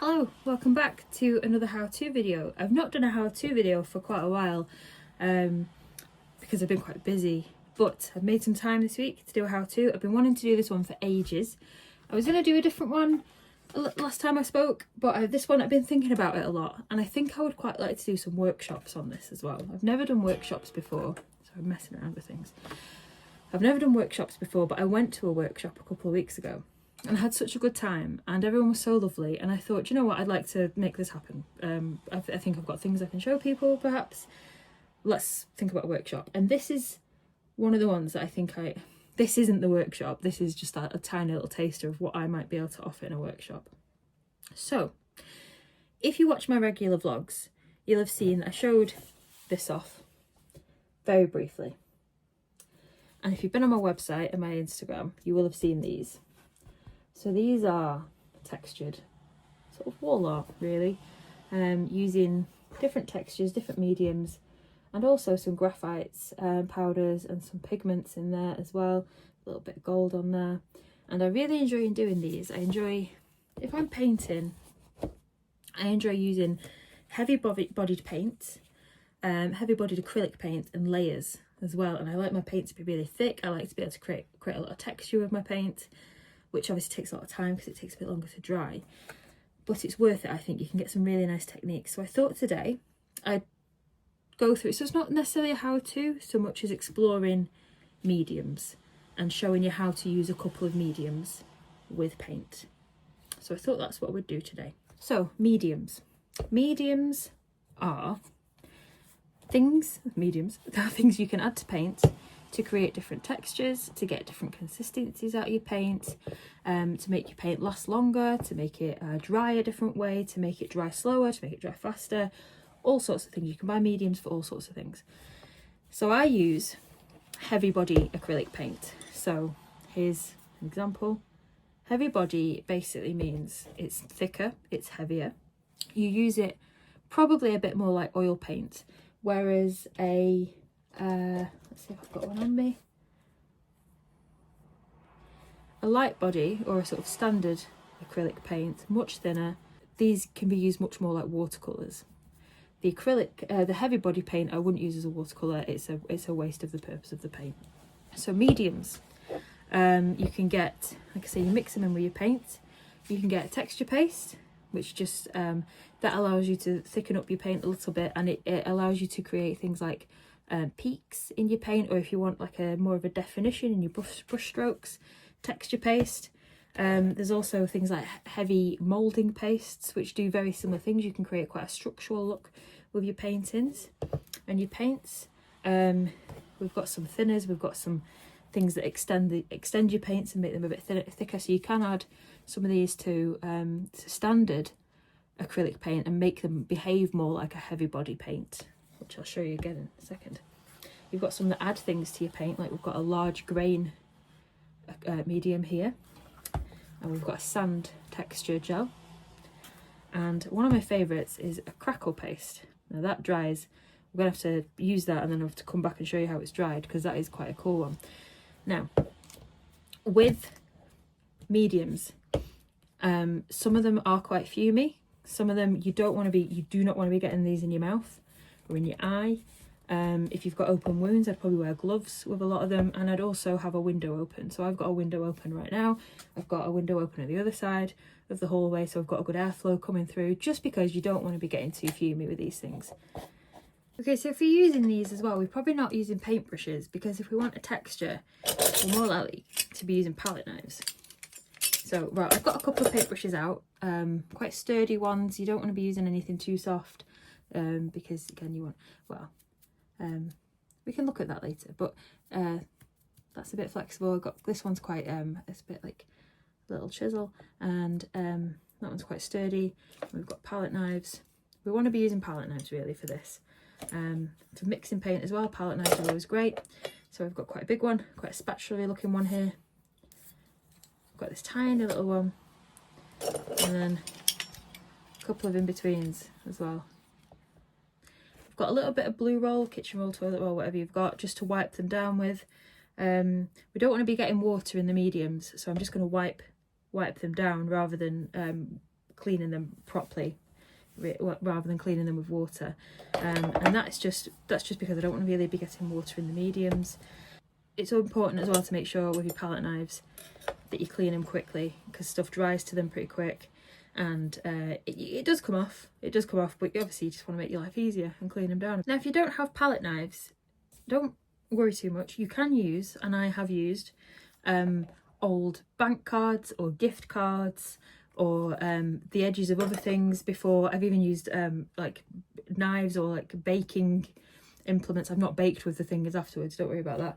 Hello, welcome back to another how-to video. I've not done a how-to video for quite a while because I've been quite busy, but I've made some time this week to do a how-to. I've been wanting to do this one for ages. I was going to do a different one last time I spoke, but this one I've been thinking about it a lot, and I think I would quite like to do some workshops on this as well. I've never done workshops before, so I'm messing around with things. I've never done workshops before, but I went to a workshop a couple of weeks ago and I had such a good time and everyone was so lovely, and I thought, you know what, I'd like to make this happen. I think I've got things I can show people, perhaps. Let's think about a workshop. And this is one of the ones that I think this isn't the workshop, this is just a tiny little taster of what I might be able to offer in a workshop. So, if you watch my regular vlogs, you'll have seen I showed this off very briefly. And if you've been on my website and my Instagram, you will have seen these. So these are textured sort of wall art, really, using different textures, different mediums, and also some graphites, powders, and some pigments in there as well. A little bit of gold on there. And I really enjoy doing these. I enjoy, if I'm painting, I enjoy using heavy bodied paint, heavy bodied acrylic paint, and layers as well. And I like my paint to be really thick. I like to be able to create a lot of texture with my paint, which obviously takes a lot of time because it takes a bit longer to dry, but it's worth it. I think you can get some really nice techniques. So I thought today I'd go through, so it's not necessarily a how-to so much as exploring mediums and showing you how to use a couple of mediums with paint. So I thought that's what we'd do today. So mediums are things you can add to paint to create different textures, to get different consistencies out of your paint, to make your paint last longer, to make it dry a different way, to make it dry slower, to make it dry faster, all sorts of things. You can buy mediums for all sorts of things. So I use heavy body acrylic paint. So here's an example. Heavy body basically means it's thicker, it's heavier. You use it probably a bit more like oil paint, whereas let's see if I've got one on me. A light body, or a sort of standard acrylic paint, much thinner. These can be used much more like watercolours. The acrylic, the heavy body paint, I wouldn't use as a watercolour. It's a waste of the purpose of the paint. So mediums, you can get, like I say, you mix them in with your paint. You can get a texture paste, which just that allows you to thicken up your paint a little bit, and it allows you to create things like peaks in your paint, or if you want like a more of a definition in your brush strokes, texture paste. There's also things like heavy moulding pastes, which do very similar things. You can create quite a structural look with your paintings and your paints. We've got some thinners, we've got some things that extend your paints and make them a bit thicker, so you can add some of these to standard acrylic paint and make them behave more like a heavy body paint, which I'll show you again in a second. You've got some that add things to your paint, like we've got a large grain medium here, and we've got a sand texture gel, and one of my favourites is a crackle paste. Now that dries, we're going to have to use that and then I have to come back and show you how it's dried, because that is quite a cool one. Now with mediums, some of them are quite fumey, some of them you do not want to be getting these in your mouth or in your eye. If you've got open wounds, I'd probably wear gloves with a lot of them, and I'd also have a window open. So I've got a window open right now, I've got a window open at the other side of the hallway, so I've got a good airflow coming through, just because you don't want to be getting too fumey with these things. Okay, so if you're using these as well, we're probably not using paintbrushes, because if we want a texture, we're more likely to be using palette knives. So right, I've got a couple of paintbrushes out, quite sturdy ones. You don't want to be using anything too soft, because again you want, well, we can look at that later, but that's a bit flexible. I've got this one's quite it's a bit like a little chisel, and that one's quite sturdy. We've got palette knives. We want to be using palette knives really for this. For mixing paint as well, palette knives are always great. So I've got quite a big one, quite a spatula looking one here. I've got this tiny little one, and then a couple of in-betweens as well. Got a little bit of blue roll, kitchen roll, toilet roll, whatever you've got, just to wipe them down with. We don't want to be getting water in the mediums, so I'm just going to wipe them down rather than cleaning them properly rather than cleaning them with water, and that's just because I don't want to really be getting water in the mediums. It's important as well to make sure with your palette knives that you clean them quickly, because stuff dries to them pretty quick, and it does come off. It does come off, but obviously you just want to make your life easier and clean them down. Now, if you don't have palette knives, don't worry too much. You can use, and I have used, old bank cards or gift cards, or the edges of other things before. I've even used like knives or like baking implements. I've not baked with the fingers afterwards, don't worry about that.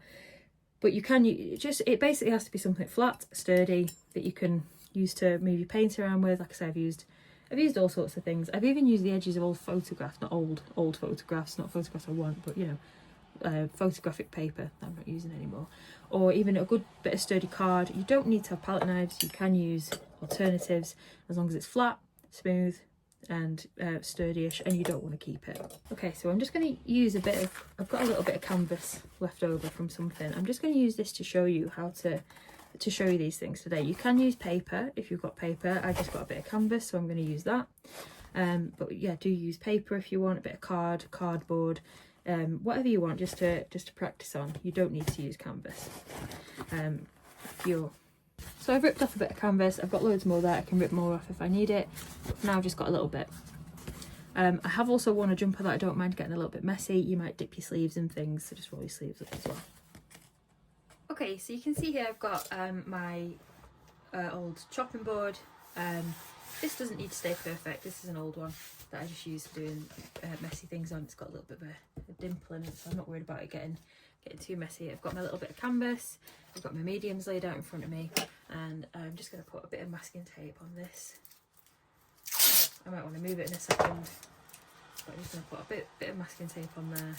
But you can it basically has to be something flat, sturdy, that you can use to move your paint around with. Like I say, I've used all sorts of things. I've even used the edges of old photographs, not old photographs, not photographs I want, but you know, photographic paper that I'm not using anymore, or even a good bit of sturdy card. You don't need to have palette knives. You can use alternatives as long as it's flat, smooth, and sturdy-ish, and you don't want to keep it. Okay, so I'm just going to use I've got a little bit of canvas left over from something. I'm just going to use this to show you how to show you these things today. You can use paper if you've got paper. I just got a bit of canvas, so I'm going to use that. But yeah, do use paper if you want, a bit of cardboard, whatever you want, just to practice on. You don't need to use canvas. So I've ripped off a bit of canvas. I've got loads more there. I can rip more off if I need it. But for now, I've just got a little bit. I have also worn a jumper that I don't mind getting a little bit messy. You might dip your sleeves in things, so just roll your sleeves up as well. Okay, so you can see here I've got my old chopping board. This doesn't need to stay perfect. This is an old one that I just use for doing messy things on. It's got a little bit of a dimple in it, so I'm not worried about it getting too messy. I've got my little bit of canvas. I've got my mediums laid out in front of me, and I'm just going to put a bit of masking tape on this. I might want to move it in a second, but I'm just going to put a bit of masking tape on there,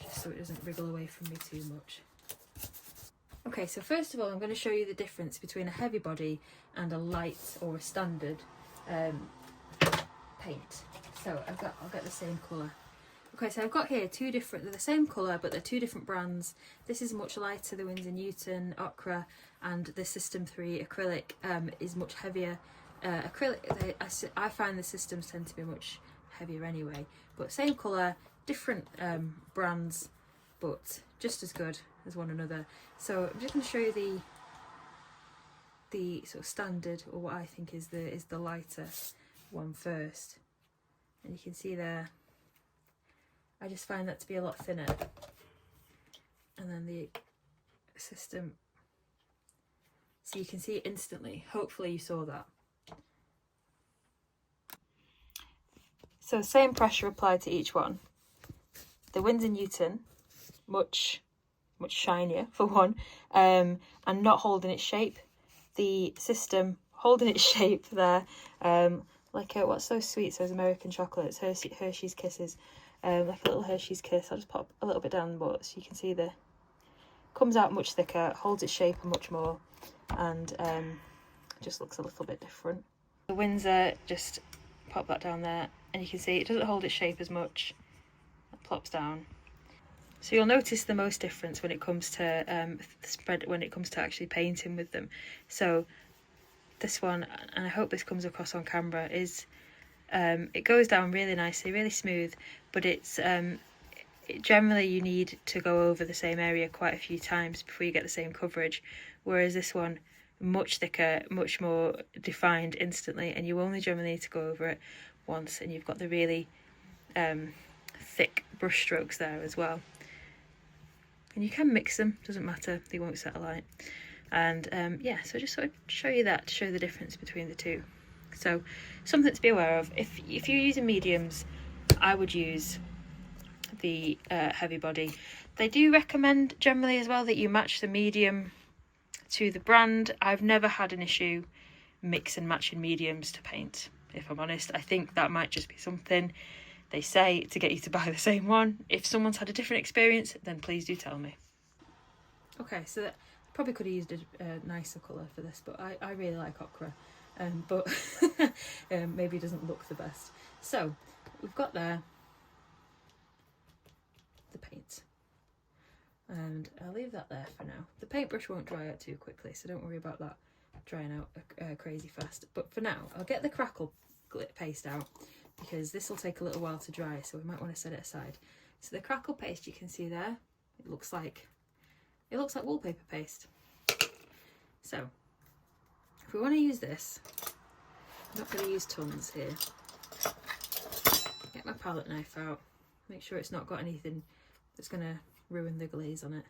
just so it doesn't wriggle away from me too much. Okay, so first of all, I'm going to show you the difference between a heavy body and a light or a standard paint. So I'll get the same colour. Okay, so I've got here they're the same colour, but they're two different brands. This is much lighter, the Winsor Newton Ochre, and the System 3 acrylic is much heavier. Acrylic, I find the systems tend to be much heavier anyway, but same colour, different brands, but just as good as one another. So I'm just going to show you the sort of standard, or what I think is the lighter one first. And you can see there, I just find that to be a lot thinner. And then the system, so you can see it instantly. Hopefully you saw that. So same pressure applied to each one. The Winsor Newton, much shinier for one, and not holding its shape. The System holding its shape there, like what's so sweet, those American chocolates, Hershey's Kisses, like a little Hershey's Kiss. I'll just pop a little bit down the bottom so you can see comes out much thicker, holds its shape much more, and just looks a little bit different. The Winsor, just pop that down there, and you can see it doesn't hold its shape as much. It plops down. So you'll notice the most difference when it comes to the spread, when it comes to actually painting with them. So this one, and I hope this comes across on camera, is it goes down really nicely, really smooth, but generally you need to go over the same area quite a few times before you get the same coverage, whereas this one, much thicker, much more defined instantly, and you only generally need to go over it once, and you've got the really thick brush strokes there as well. And you can mix them, doesn't matter, they won't set alight. And yeah, so just sort of show you that to show the difference between the two. So something to be aware of, if you're using mediums, I would use the heavy body. They do recommend generally as well that you match the medium to the brand. I've never had an issue mix and matching mediums to paint, if I'm honest. I think that might just be something they say to get you to buy the same one. If someone's had a different experience, then please do tell me. Okay, so I probably could have used a nicer colour for this, but I really like ochre, but maybe it doesn't look the best. So we've got there the paint, and I'll leave that there for now. The paintbrush won't dry out too quickly, so don't worry about that. drying out crazy fast. But for now, I'll get the crackle paste out because this will take a little while to dry, so we might want to set it aside. So the crackle paste, you can see there, it looks like wallpaper paste. So if we want to use this, I'm not going to use tons here. Get my palette knife out, make sure it's not got anything that's going to ruin the glaze on it.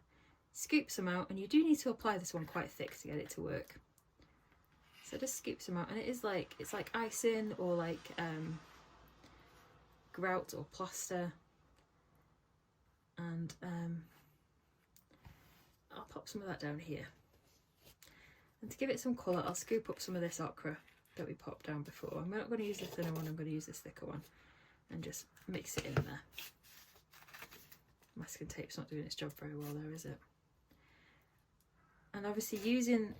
Scoop some out, and you do need to apply this one quite thick to get it to work. So just scoop some out, and it's like icing or like grout or plaster. And I'll pop some of that down here. And to give it some colour, I'll scoop up some of this ochre that we popped down before. I'm not going to use the thinner one, I'm going to use this thicker one, and just mix it in there. Masking tape's not doing its job very well there, is it? And obviously using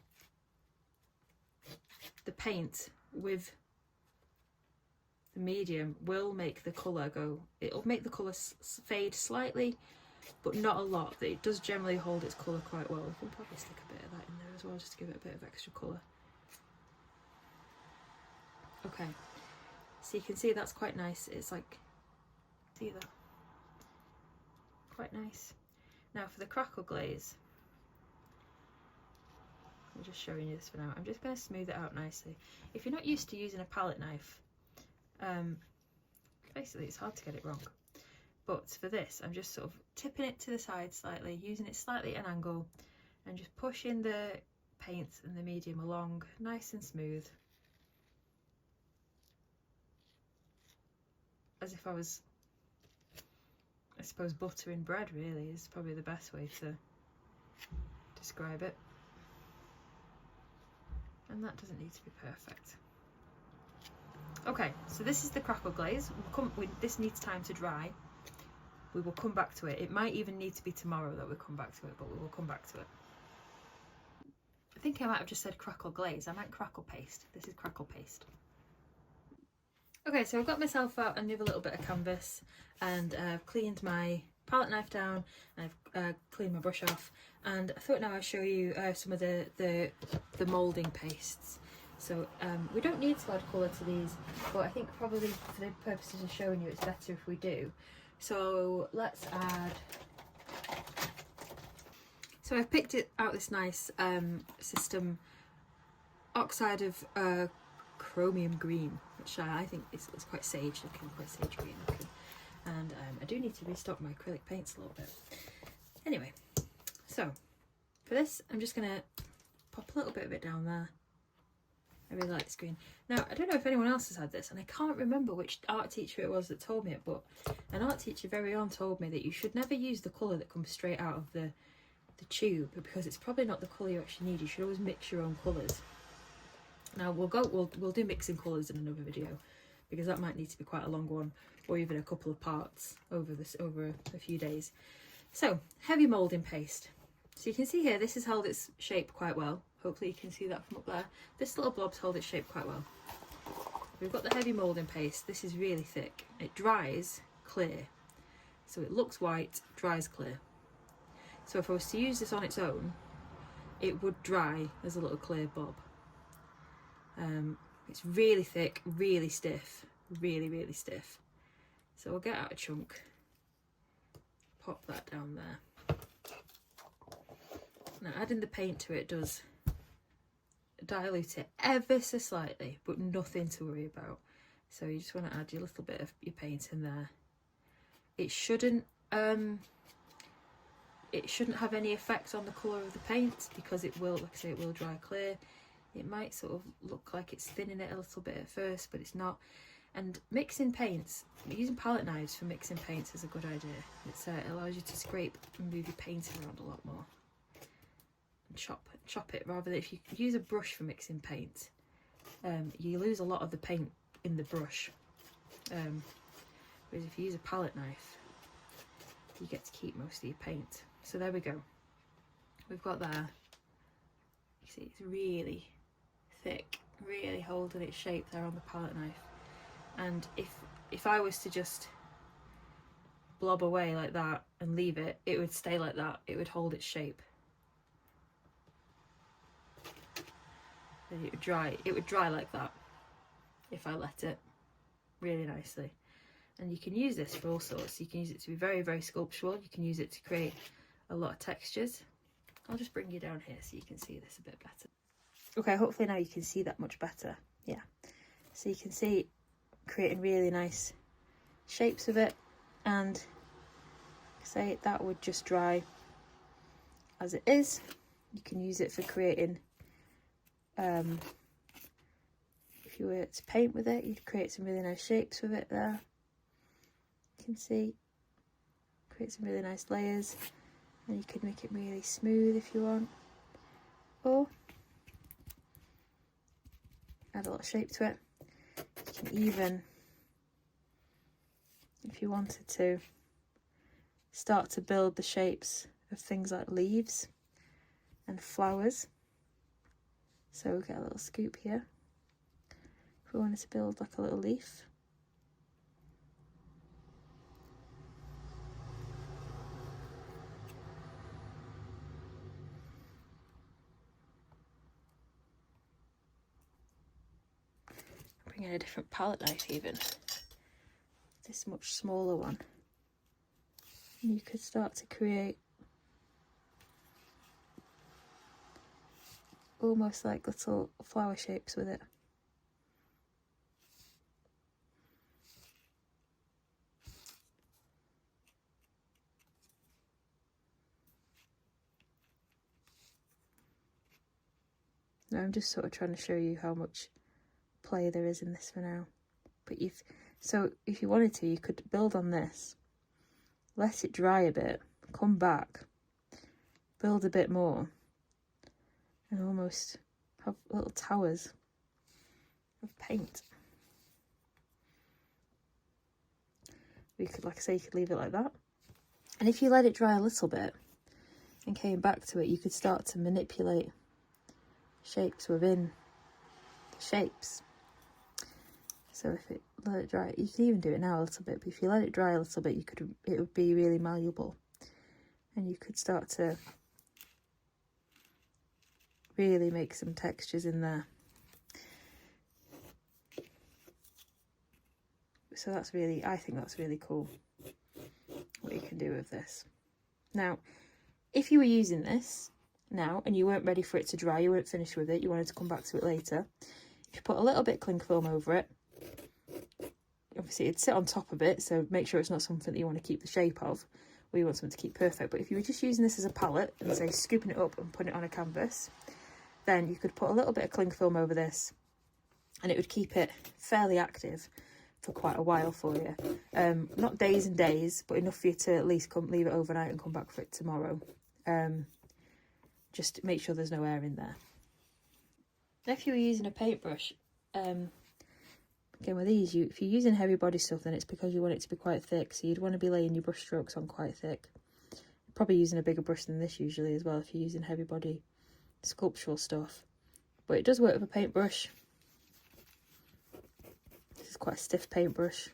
the paint with the medium will make the colour go, it'll make the colour fade slightly, but not a lot. It does generally hold its colour quite well. We can probably stick a bit of that in there as well, just to give it a bit of extra colour. Okay, so you can see that's quite nice. It's like, see that? Quite nice. Now for the crackle glaze, I'm just showing you this for now. I'm just going to smooth it out nicely. If you're not used to using a palette knife, basically it's hard to get it wrong. But for this, I'm just sort of tipping it to the side slightly, using it slightly at an angle, and just pushing the paint and the medium along nice and smooth. As if I was, I suppose, buttering bread, really, is probably the best way to describe it. And that doesn't need to be perfect. Okay, so this is the crackle glaze. This needs time to dry. We will come back to it. It might even need to be tomorrow that we come back to it, but we will come back to it. I think I might have just said crackle glaze. I meant crackle paste. This is crackle paste. Okay, so I've got myself out another little bit of canvas, and I've cleaned my palette knife down, and I've cleaned my brush off, and I thought now I'd show you some of the moulding pastes. So we don't need to add colour to these, but I think probably for the purposes of showing you it's better if we do. So let's add, so I've picked it out this nice system oxide of chromium green, which I think is quite sage looking, quite sage green looking. And I do need to restock my acrylic paints a little bit. Anyway, so for this I'm just going to pop a little bit of it down there. I really like this green. Now, I don't know if anyone else has had this, and I can't remember which art teacher it was that told me it, but an art teacher very on told me that you should never use the colour that comes straight out of the tube, because it's probably not the colour you actually need. You should always mix your own colours. Now we'll do mixing colours in another video, because that might need to be quite a long one, or even a couple of parts over a few days. So heavy moulding paste. So you can see here, this has held its shape quite well. Hopefully you can see that from up there. This little blob's held its shape quite well. We've got the heavy moulding paste. This is really thick. It dries clear. So it looks white, dries clear. So if I was to use this on its own, it would dry as a little clear blob. It's really thick, really stiff, really, really stiff. So we'll get out a chunk, pop that down there. Now adding the paint to it does dilute it ever so slightly, but nothing to worry about. So you just want to add your little bit of your paint in there. It shouldn't have any effect on the colour of the paint, because it will, like I say, it will dry clear. It might sort of look like it's thinning it a little bit at first, but it's not. And mixing paints, using palette knives for mixing paints is a good idea. It allows you to scrape and move your paint around a lot more. And chop it, rather than if you use a brush for mixing paint, you lose a lot of the paint in the brush. Whereas if you use a palette knife, you get to keep most of your paint. So there we go. We've got there. You see it's really thick, really holding its shape there on the palette knife. And if I was to just blob away like that and leave it, it would stay like that. It would hold its shape. then it would dry like that if I let it, really nicely. And you can use this for all sorts. You can use it to be very, very sculptural. You can use it to create a lot of textures. I'll just bring you down here so you can see this a bit better. Okay, hopefully now you can see that much better. Yeah, so you can see creating really nice shapes with it, and say that would just dry as it is. You can use it for creating, if you were to paint with it, you'd create some really nice shapes with it there. You can see, create some really nice layers, and you could make it really smooth if you want, or add a lot of shape to it. You can even, if you wanted to, start to build the shapes of things like leaves and flowers. So we'll get a little scoop here. If we wanted to build like a little leaf. Bring in a different palette knife even. This much smaller one. And you could start to create almost like little flower shapes with it. Now I'm just sort of trying to show you how much play there is in this for now. But if you wanted to, you could build on this, let it dry a bit, come back, build a bit more, and almost have little towers of paint. You could, like I say, you could leave it like that. And if you let it dry a little bit and came back to it, you could start to manipulate shapes within the shapes. So if it let it dry, you can even do it now a little bit, but if you let it dry a little bit, it would be really malleable, and you could start to really make some textures in there. So that's really, I think that's really cool what you can do with this. Now, if you were using this now and you weren't ready for it to dry, you weren't finished with it, you wanted to come back to it later, if you put a little bit of cling film over it, obviously it'd sit on top of it, so make sure it's not something that you want to keep the shape of, or you want something to keep perfect. But if you were just using this as a palette and say scooping it up and putting it on a canvas, then you could put a little bit of cling film over this and it would keep it fairly active for quite a while for you. Not days and days, but enough for you to at least leave it overnight and come back for it tomorrow. Just make sure there's no air in there. If you were using a paintbrush, again with these, if you're using heavy body stuff, then it's because you want it to be quite thick, so you'd want to be laying your brush strokes on quite thick. Probably using a bigger brush than this usually as well if you're using heavy body sculptural stuff. But it does work with a paintbrush. This is quite a stiff paintbrush,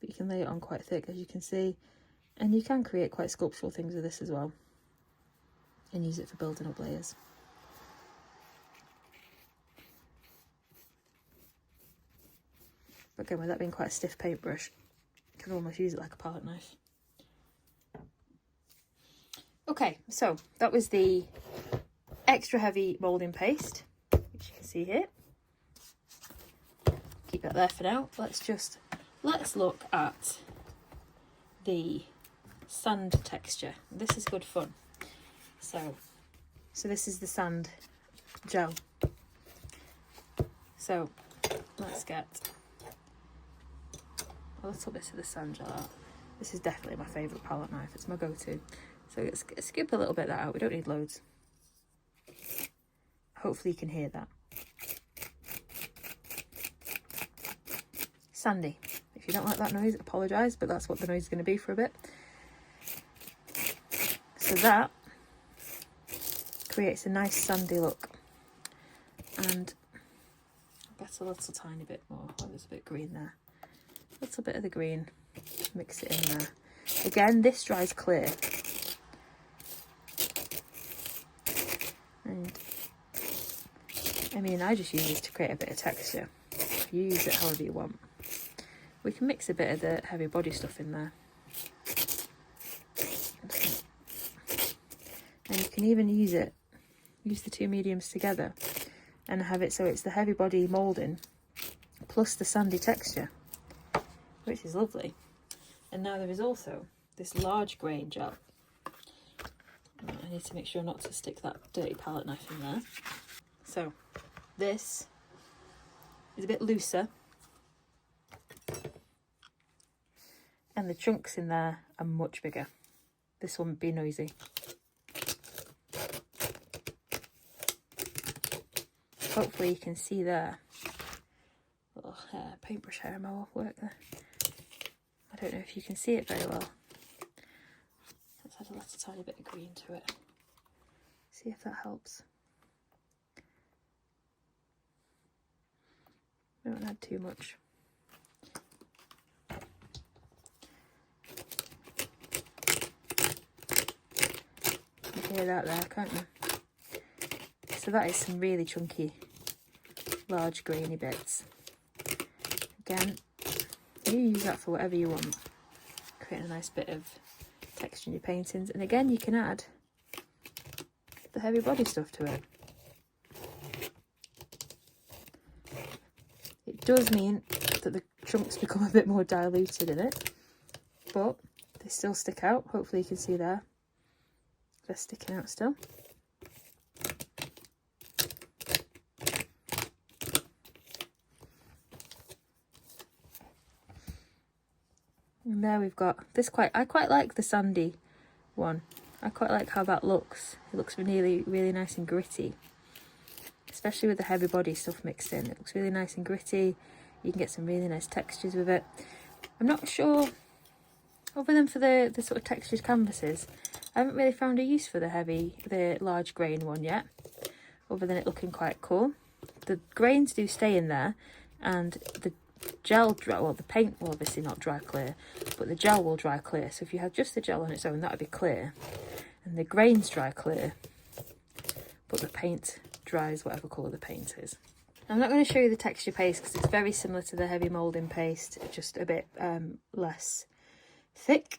but you can lay it on quite thick, as you can see, and you can create quite sculptural things with this as well and use it for building up layers. But again, with that being quite a stiff paintbrush, you can almost use it like a palette knife. Okay, so that was the extra heavy moulding paste, which you can see here. Keep that there for now. Let's look at the sand texture. This is good fun. So this is the sand gel. So let's get a little bit of the sand gel out. This is definitely my favourite palette knife. It's my go-to. So let's scoop a little bit of that out. We don't need loads. Hopefully you can hear that. Sandy. If you don't like that noise, apologise, but that's what the noise is going to be for a bit. So that creates a nice sandy look. And I'll get a little tiny bit more. Oh, there's a bit of green there. A little bit of the green. Mix it in there. Again, this dries clear. And I mean, I just use this to create a bit of texture. You use it however you want. We can mix a bit of the heavy body stuff in there. And you can even use the two mediums together and have it so it's the heavy body moulding plus the sandy texture, which is lovely. And now there is also this large grain gel. I need to make sure not to stick that dirty palette knife in there. So this is a bit looser, and the chunks in there are much bigger. This one would be noisy. Hopefully you can see there. Little hair, paintbrush hair in my work there. I don't know if you can see it very well. Let's add a little tiny bit of green to it. See if that helps. Don't add too much. You can hear that there, can't you? So that is some really chunky, large grainy bits. Again, you use that for whatever you want. Create a nice bit of texture in your paintings. And again, you can add the heavy body stuff to it. It does mean that the chunks become a bit more diluted in it, but they still stick out. Hopefully you can see there. They're sticking out still. And there we've got this I quite like the sandy one. I quite like how that looks. It looks really nice and gritty. Especially with the heavy body stuff mixed in. It looks really nice and gritty. You can get some really nice textures with it. I'm not sure, other than for the sort of textured canvases, I haven't really found a use for the large grain one yet, other than it looking quite cool. The grains do stay in there, and the gel the paint will obviously not dry clear, but the gel will dry clear. So if you had just the gel on its own, that would be clear, and the grains dry clear, but the paint dries whatever colour the paint is. I'm not going to show you the texture paste because it's very similar to the heavy moulding paste, just a bit less thick.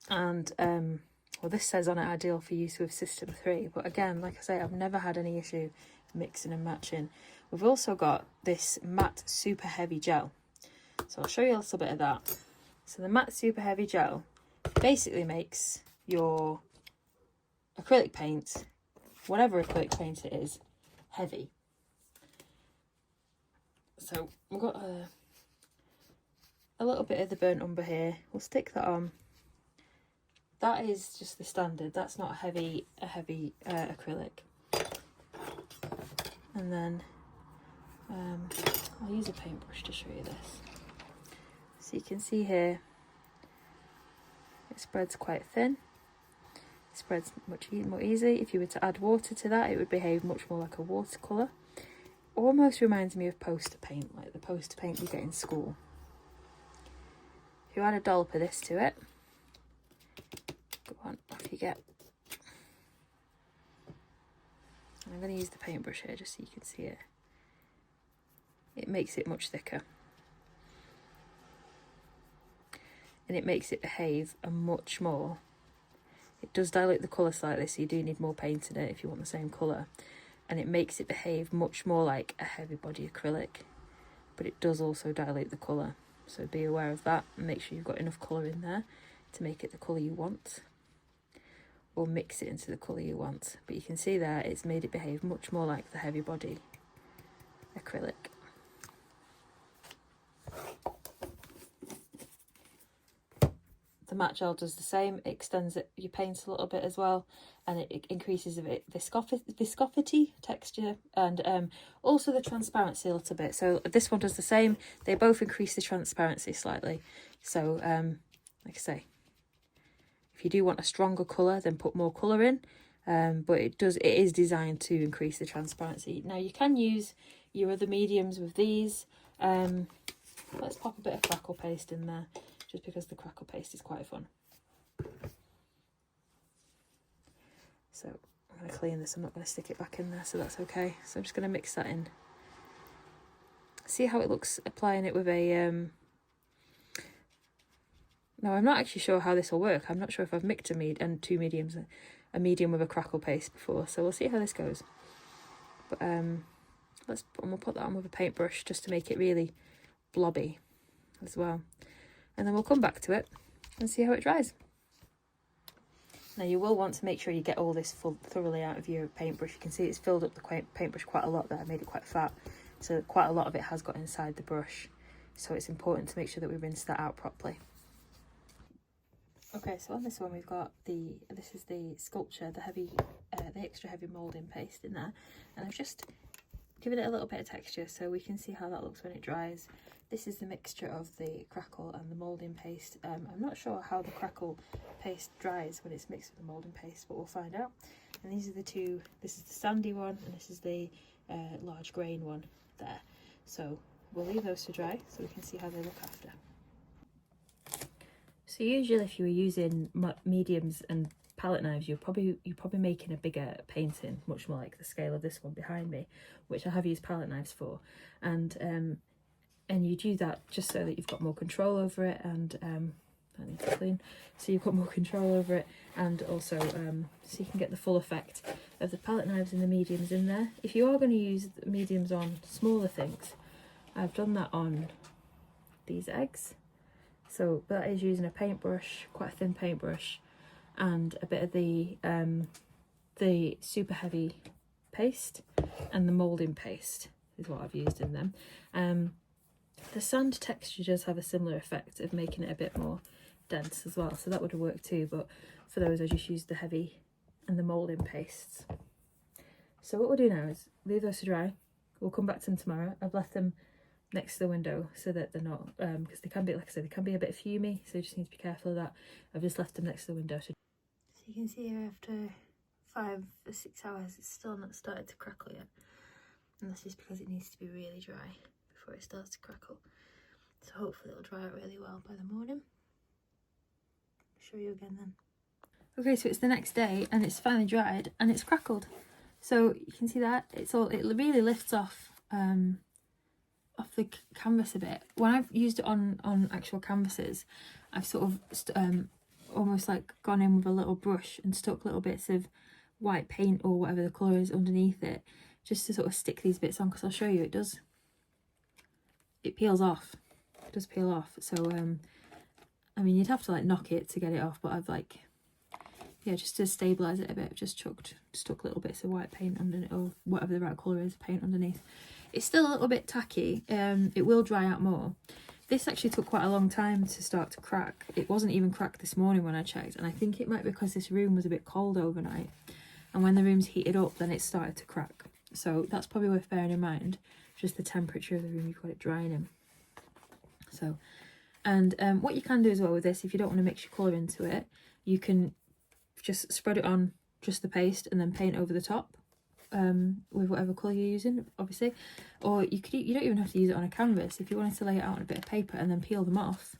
And well, this says on it ideal for use with System 3, but again, like I say, I've never had any issue mixing and matching. We've also got this matte super heavy gel, so I'll show you a little bit of that. So the matte super heavy gel basically makes your acrylic paint, whatever acrylic paint it is, heavy. So we've got a little bit of the burnt umber here. We'll stick that on. That is just the standard. That's not a heavy acrylic. And then I'll use a paintbrush to show you this. So you can see here, it spreads quite thin. It spreads much more easily. If you were to add water to that, it would behave much more like a watercolour. Almost reminds me of poster paint, like the poster paint you get in school. If you add a dollop of this to it, go on, off you get. And I'm going to use the paintbrush here just so you can see it. It makes it much thicker. And it makes it behave a much more. It does dilute the colour slightly, so you do need more paint in it if you want the same colour. And it makes it behave much more like a heavy body acrylic. But it does also dilute the colour. So be aware of that and make sure you've got enough colour in there to make it the colour you want. Or mix it into the colour you want. But you can see there, it's made it behave much more like the heavy body acrylic. The matte gel does the same. It extends your paint a little bit as well, and it increases a bit viscosity, texture, and also the transparency a little bit. So this one does the same. They both increase the transparency slightly. So like I say, if you do want a stronger colour, then put more colour in. But it is designed to increase the transparency. Now you can use your other mediums with these. Let's pop a bit of crackle paste in there, just because the crackle paste is quite fun. So I'm going to clean this. I'm not going to stick it back in there, so that's okay. So I'm just going to mix that in. See how it looks applying it with a... Now, I'm not actually sure how this will work. I'm not sure if I've mixed two mediums, a medium with a crackle paste before. So we'll see how this goes. But we'll put that on with a paintbrush just to make it really blobby as well. And then we'll come back to it and see how it dries. Now, you will want to make sure you get all this thoroughly out of your paintbrush. You can see it's filled up the paintbrush quite a lot there. I made it quite fat. So quite a lot of it has got inside the brush. So it's important to make sure that we rinse that out properly. Okay, so on this one we've got this is the sculpture, the extra heavy moulding paste in there, and I've just given it a little bit of texture so we can see how that looks when it dries. This is the mixture of the crackle and the moulding paste. I'm not sure how the crackle paste dries when it's mixed with the moulding paste, but we'll find out. And these are the two. This is the sandy one, and this is the large grain one there. So we'll leave those to dry so we can see how they look after. So usually if you were using mediums and palette knives, you're probably making a bigger painting, much more like the scale of this one behind me, which I have used palette knives for. And you do that just so that you've got more control over it, and I need to clean, so you've got more control over it, and also so you can get the full effect of the palette knives and the mediums in there. If you are going to use the mediums on smaller things, I've done that on these eggs. So that is using a paintbrush, quite a thin paintbrush, and a bit of the super heavy paste and the moulding paste is what I've used in them. The sand texture does have a similar effect of making it a bit more dense as well, so that would have worked too, but for those I just used the heavy and the moulding pastes. So what we'll do now is leave those to dry. We'll come back to them tomorrow. I've left them next to the window so that they're not, because they can be, like I said, they can be a bit fumey, so you just need to be careful of that. I've just left them next to the window. So you can see here after 5 or 6 hours it's still not started to crackle yet, and that's just because it needs to be really dry before it starts to crackle. So hopefully it'll dry out really well by the morning. I'll show you again then. Okay, so it's the next day and it's finally dried and it's crackled. So you can see that it really lifts off the canvas a bit. When I've used it on actual canvases, I've sort of almost like gone in with a little brush and stuck little bits of white paint or whatever the colour is underneath it, just to sort of stick these bits on, because I'll show you it peels off. It does peel off. So I mean, you'd have to like knock it to get it off, but I've just to stabilise it a bit, I've just stuck little bits of white paint underneath, or whatever the right colour is, paint underneath. It's still a little bit tacky. It will dry out more. This actually took quite a long time to start to crack. It wasn't even cracked this morning when I checked, and I think it might be because this room was a bit cold overnight, and when the room's heated up then it started to crack. So that's probably worth bearing in mind, just the temperature of the room you've got it drying in. So, and what you can do as well with this, if you don't want to mix your colour into it, you can just spread it on just the paste and then paint over the top with whatever colour you're using, obviously. Or you don't even have to use it on a canvas. If you wanted to lay it out on a bit of paper and then peel them off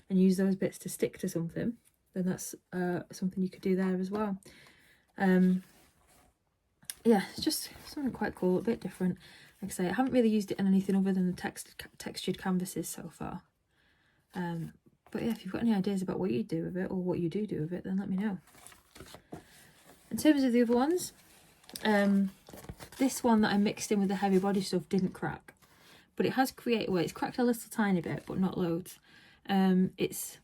and use those bits to stick to something, then that's something you could do there as well. Yeah, it's just something quite cool, a bit different. Like I say, I haven't really used it in anything other than the textured canvases so far. But yeah, if you've got any ideas about what you do with it, or what you do with it, then let me know. In terms of the other ones, this one that I mixed in with the heavy body stuff didn't crack, but it has it's cracked a little tiny bit, but not loads. It's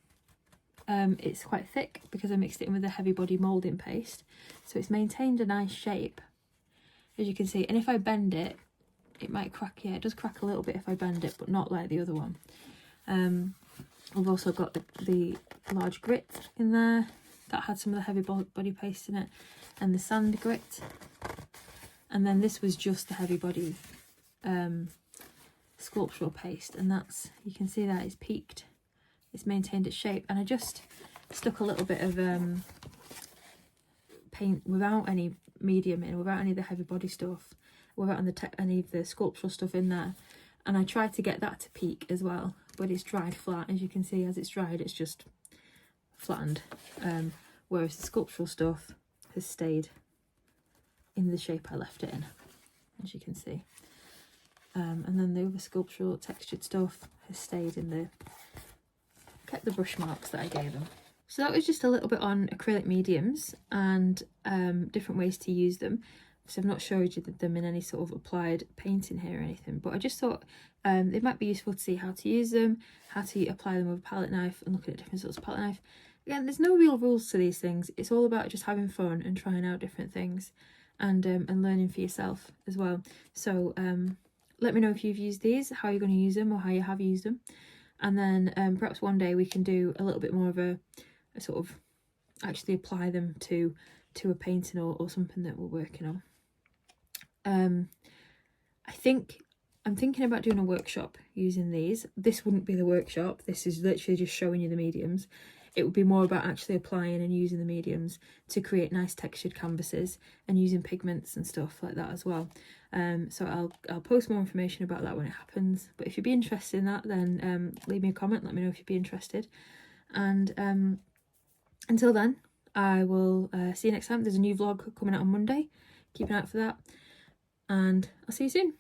quite thick because I mixed it in with the heavy body moulding paste, so it's maintained a nice shape, as you can see. And if I bend it, it might crack. Yeah, it does crack a little bit if I bend it, but not like the other one. I've also got the large grit in there that had some of the heavy body paste in it, and the sand grit. And then this was just the heavy body sculptural paste, and that's, you can see that it's peaked. It's maintained its shape, and I just stuck a little bit of paint without any medium in, without any of the heavy body stuff, without any of the sculptural stuff in there, and I tried to get that to peak as well, but it's dried flat. As you can see, as it's dried, it's just flattened, whereas the sculptural stuff has stayed in the shape I left it in, as you can see. And then the other sculptural textured stuff has stayed in the, kept the brush marks that I gave them. So that was just a little bit on acrylic mediums and different ways to use them. So I've not showed you them in any sort of applied painting here or anything, but I just thought it might be useful to see how to use them, how to apply them with a palette knife, and looking at different sorts of palette knife. Again, there's no real rules to these things. It's all about just having fun and trying out different things, and learning for yourself as well. So let me know if you've used these, how you're going to use them, or how you have used them, and then perhaps one day we can do a little bit more of a sort of actually apply them to a painting or something that we're working on. I'm thinking about doing a workshop using these. This wouldn't be the workshop. This is literally just showing you the mediums. It would be more about actually applying and using the mediums to create nice textured canvases and using pigments and stuff like that as well. So I'll post more information about that when it happens. But if you'd be interested in that, then leave me a comment. Let me know if you'd be interested. And until then, I will see you next time. There's a new vlog coming out on Monday. Keep an eye out for that. And I'll see you soon.